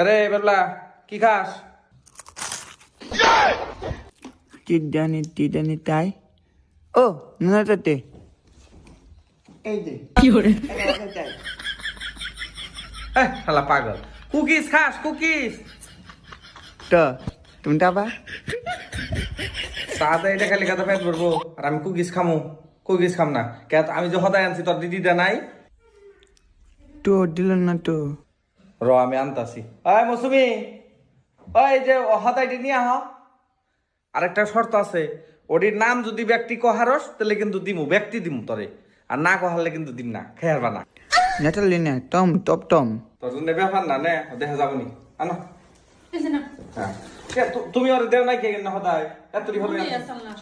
আরে বেবলা কি খাস? টিডানি তাই ও নুনাটাতে এই যে শালা পাগল। কুকিজ খাস? কুকিজ তো তুমি তাবা সাদা এটা খালি কথা পেট ভরবো আর আমি কুকিজ খামু? কুকিজ খাম না কে? আমি যে হদায় আনছি তোর দিদি দে নাই? তো দিল না তো র আমি আনতাছি। ওই মৌসুমি, ওই যে হদাইটি নিয়ে আহ। আরেকটা শর্ত আছে, ওটির নাম যদি ব্যক্তি কহারস তাহলে কিন্তু দিমু, ব্যক্তি দিমু তরে, আর না কহারলে কিন্তু দিম না, খেয়ারবা না। নেটালি না টম টপ টম তোর জন্য ব্যাপার না, নে দেখা যাবো নি, আনো। হ্যাঁ তুমি ওর দেও নাই কে না হদায় এতটি হবে